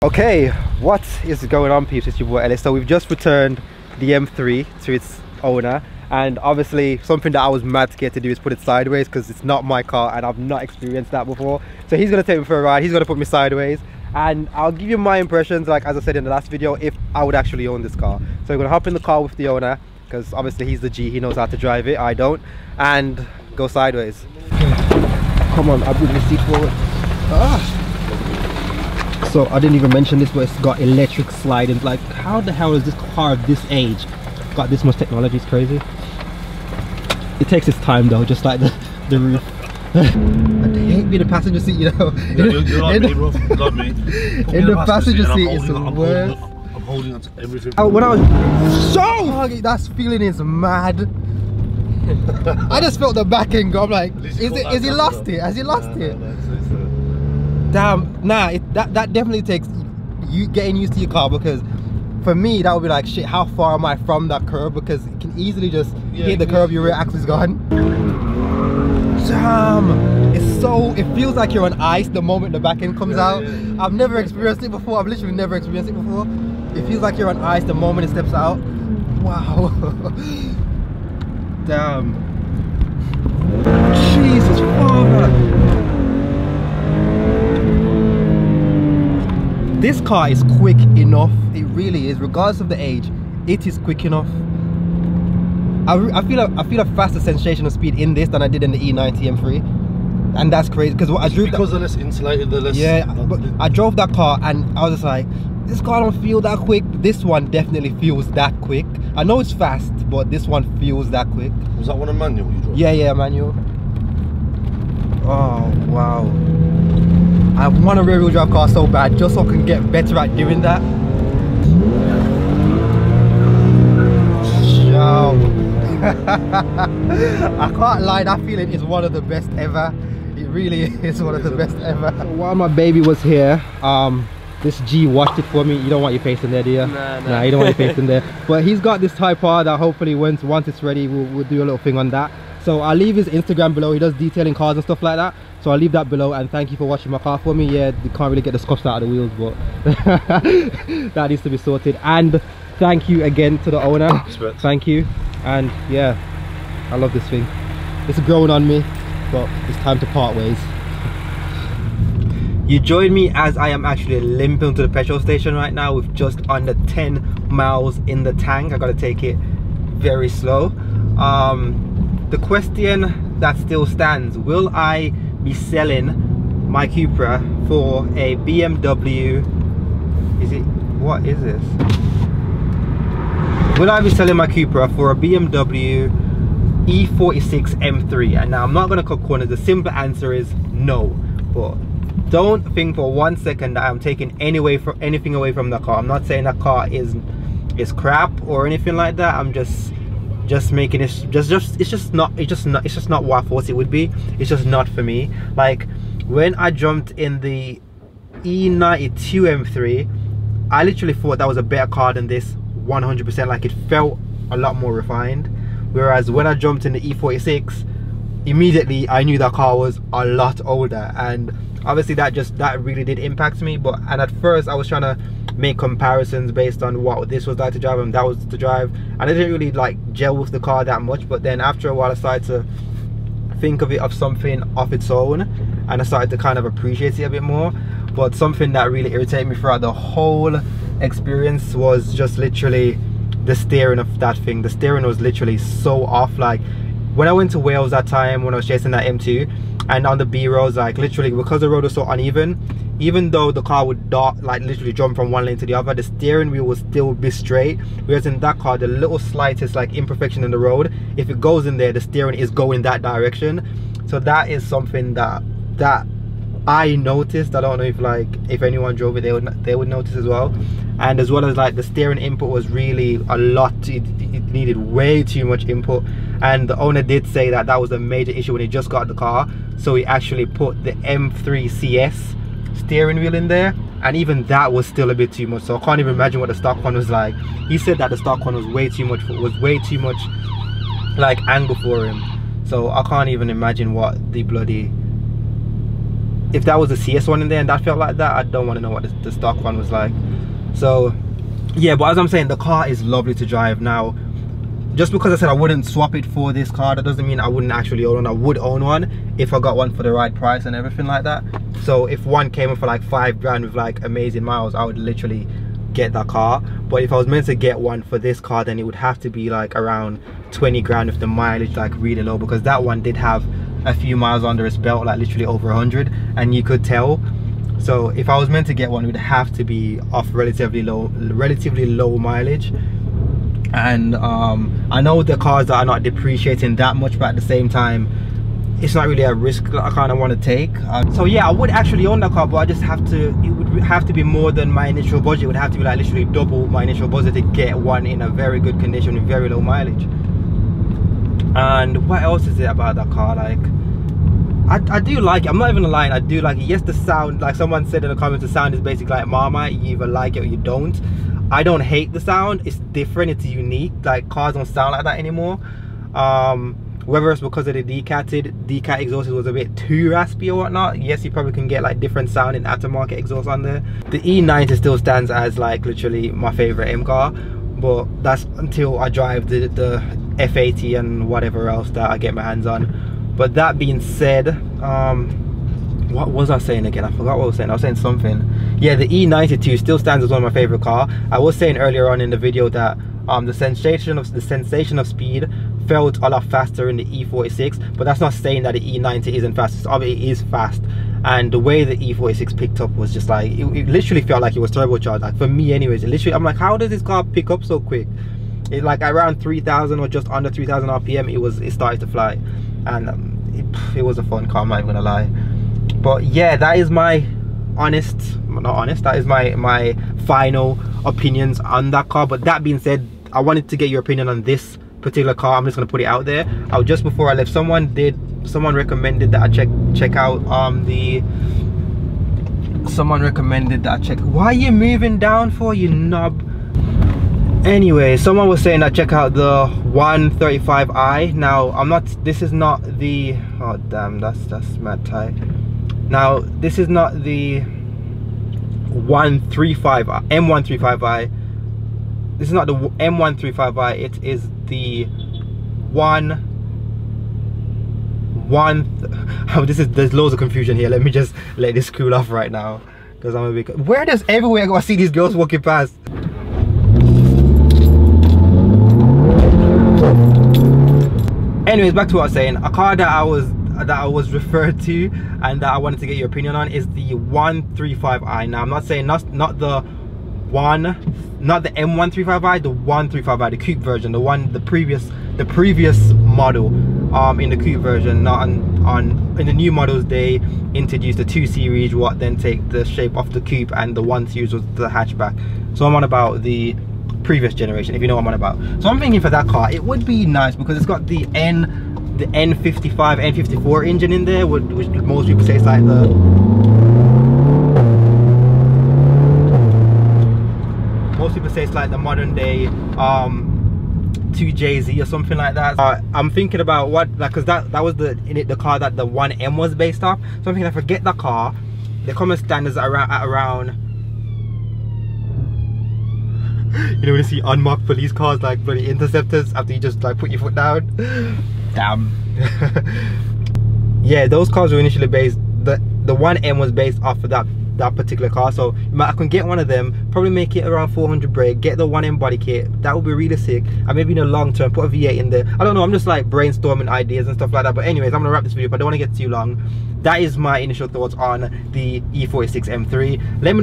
Okay, what is going on, peeps? It's your boy Aellis. So we've just returned the M3 to its owner, and obviously something that I was mad scared to do is put it sideways because it's not my car and I've not experienced that before. So he's gonna take me for a ride, he's gonna put me sideways, and I'll give you my impressions, like as I said in the last video, if I would actually own this car. So we're gonna hop in the car with the owner because obviously he's the G, he knows how to drive it, I don't, and go sideways. Okay. Come on, I'll bring the seat forward. So I didn't even mention this, but it's got electric sliding. Like, how the hell is this car of this age got this much technology? It's crazy. It takes its time though, just like the roof. I hate being in the passenger seat, you know. You're like me, bro. Like me. In the passenger seat, it's the worst. I'm holding on to everything. When I was so that feeling is mad. I just felt the back end go. I'm like, is he lost it? Has he lost it? Damn, nah, that definitely takes you getting used to your car, because for me that would be like, shit, how far am I from that curb? Because it can easily just hit the curb, your rear axle is gone. Damn, it feels like you're on ice the moment the back end comes out. I've never experienced it before. I've literally never experienced it before. It feels like you're on ice the moment it steps out. Wow. Damn. Jesus Father. This car is quick enough, it really is, regardless of the age, it is quick enough. I feel a faster sensation of speed in this than I did in the E90 M3, and that's crazy because I drove because the less insulated, the less. Yeah, but I drove that car and I was just like, this car don't feel that quick. This one definitely feels that quick. I know it's fast, but this one feels that quick. Was that one a manual you drove? Yeah, manual. Oh wow. I want a rear wheel drive car so bad, just so I can get better at doing that. I can't lie, that feeling is one of the best ever. It really is one of the best ever. So while my baby was here, this G washed it for me. You don't want your face in there, do you? Nah, you don't want your face in there. But he's got this Type R that hopefully once it's ready, we'll do a little thing on that. So I'll leave his Instagram below. He does detailing cars and stuff like that. So I'll leave that below, and thank you for watching my car for me. Yeah, you can't really get the scuffs out of the wheels, but that needs to be sorted. And thank you again to the owner. Respect. Thank you. And yeah, I love this thing. It's growing on me, but it's time to part ways. You join me as I am actually limping to the petrol station right now with just under 10 miles in the tank. I gotta take it very slow. The question that still stands, will I be selling my Cupra for a BMW? What is this? Will I be selling my Cupra for a BMW E46 M3? And now I'm not gonna cut corners. The simple answer is no. But don't think for 1 second that I'm taking anything away from that car. I'm not saying that car is crap or anything like that. I'm just making it it's just not what I thought it would be. It's just not for me. Like when I jumped in the E92 M3, I literally thought that was a better car than this 100%. Like it felt a lot more refined, whereas when I jumped in the E46, immediately I knew that car was a lot older, and obviously that really did impact me. And at first I was trying to make comparisons based on what this was like to drive and that was to drive, and I didn't really like gel with the car that much. But then after a while I started to think of it of something of its own, and I started to kind of appreciate it a bit more. But something that really irritated me throughout the whole experience was just literally the steering of that thing. The steering was literally so off. Like when I went to Wales that time when I was chasing that M2, and on the B roads, like literally because the road was so uneven, even though the car would like literally jump from one lane to the other, the steering wheel would still be straight. Whereas in that car, the little slightest like imperfection in the road, if it goes in there, the steering is going that direction. So that is something that I noticed. I don't know if anyone drove it, they would notice as well. And as well as like the steering input was really a lot. It needed way too much input, and the owner did say that was a major issue when he just got the car. So he actually put the M3 CS steering wheel in there, and even that was still a bit too much. So I can't even imagine what the stock one was like. He said that the stock one was way too much like angle for him. So I can't even imagine what the bloody if that was a CS one in there and that felt like that, I don't want to know what the stock one was like. So yeah, but as I'm saying, the car is lovely to drive. Now, just because I said I wouldn't swap it for this car, that doesn't mean I wouldn't actually own one. I would own one if I got one for the right price and everything like that. So if one came in for like 5 grand with like amazing miles, I would literally get that car. But if I was meant to get one for this car, then it would have to be like around 20 grand with the mileage like really low, because that one did have a few miles under its belt, like literally over 100, and you could tell. So if I was meant to get one, it would have to be off relatively low mileage. And I know the cars that are not depreciating that much, but at the same time, it's not really a risk that I kind of want to take. So yeah, I would actually own that car, but I just have to, it would have to be more than my initial budget. It would have to be like literally double my initial budget to get one in a very good condition with very low mileage. And what else is it about that car? Like, I do like it. I'm not even lying, I do like it. Yes, the sound, like someone said in the comments, the sound is basically like Marmite. You either like it or you don't. I don't hate the sound. It's different, it's unique. Like, cars don't sound like that anymore. Whether it's because of the decat exhaust was a bit too raspy or whatnot. Yes, you probably can get like different sounding aftermarket exhaust on there. The E90 still stands as like literally my favorite M car, but that's until I drive the F80 and whatever else that I get my hands on. But that being said, what was I saying again? I forgot what I was saying. I was saying something. Yeah, the E92 still stands as one of my favorite car. I was saying earlier on in the video that the sensation of speed felt a lot faster in the E46, but that's not saying that the E90 isn't fast. It is fast, and the way the E46 picked up was just like, it literally felt like it was turbocharged. Like, for me anyways, it literally, I'm like, how does this car pick up so quick? It like around 3,000 or just under 3,000 RPM, it started to fly, and it was a fun car, I'm not even gonna lie. But yeah, that is my that is my final opinions on that car. But that being said, I wanted to get your opinion on this particular car. I'm just gonna put it out there. Just before I left, someone recommended that I check out why are you moving down for, you knob? Anyway, someone was saying that check out the 135i. Now this is not the, oh damn, that's mad tight. Now this is not the M135i. This is not the M135i. It is the there's loads of confusion here. Let me just let this cool off right now, because I'm a bit, where does everywhere I go I see these girls walking past. Anyways, back to what I was saying. A car that I was referred to and that I wanted to get your opinion on is the 135i. Now I'm not saying not the M135i, the 135i, the coupe version, the previous model in the coupe version. Not in the new models, they introduced the 2 series, what then take the shape of the coupe, and the 1 series was the hatchback. So I'm on about the previous generation, if you know what I'm on about. So I'm thinking for that car, it would be nice because it's got the N55, N54 engine in there, which most people say is like the modern day 2JZ or something like that. I'm thinking about what, like, because that was the car that the 1M was based off. So I'm thinking, if I get that car, the common standards are around you know, when you see unmarked police cars like bloody interceptors after you just like put your foot down. Damn. Yeah, those cars were initially based, the 1M was based off of that particular car. So I can get one of them, probably make it around 400 brake, get the 1M body kit. That would be really sick. And maybe in the long term put a V8 in there. I don't know, I'm just like brainstorming ideas and stuff like that. But anyways, I'm gonna wrap this video, but I don't want to get too long. That is my initial thoughts on the E46 M3. Let me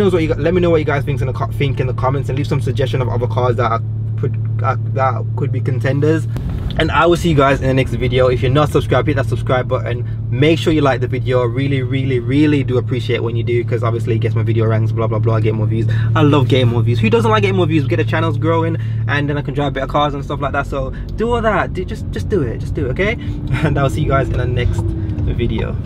know what you guys think in the comments, and leave some suggestion of other cars that could be contenders. And I will see you guys in the next video. If you're not subscribed, hit that subscribe button. Make sure you like the video. Really do appreciate when you do, because obviously it gets my video ranks, blah blah blah, get more views. I love getting more views. Who doesn't like getting more views? We get the channels growing, and then I can drive better cars and stuff like that. So do all that. Just do it, okay? And I'll see you guys in the next video.